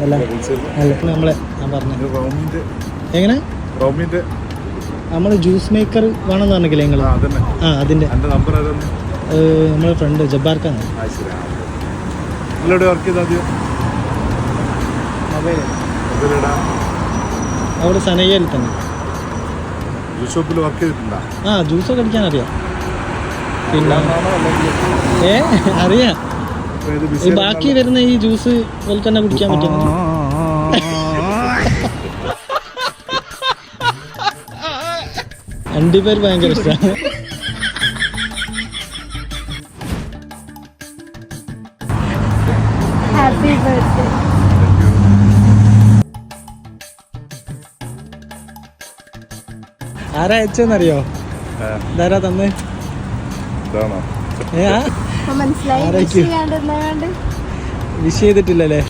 അല്ല അല്ല നമ്മളെ ഞാൻ പറഞ്ഞു എങ്ങനെ നമ്മൾ ജ്യൂസ് മേക്കർ വേണമെന്ന് പറഞ്ഞില്ലേ നിങ്ങൾ? ആ അതിൻ്റെ നമ്മളെ ഫ്രണ്ട് ജബ്ബാർക്കാണ്. അവിടെ സനയ്യയിൽ തന്നെ. ആ ജ്യൂസൊക്കെ അടിക്കാൻ അറിയാം. പിന്നെ അറിയാം. ഈ ബാക്കി വരുന്ന ഈ ജ്യൂസ് പോലെ തന്നെ കുടിക്കാൻ പറ്റും. രണ്ടുപേർ ഭയങ്കര ഇഷ്ടമാണ്. Happy birthday. ആരാ അയച്ചെന്നറിയോ? ഇതാരാ തന്നെ? മനസ്സിലായി. വിഷ് ചെയ്തിട്ടില്ലല്ലേ?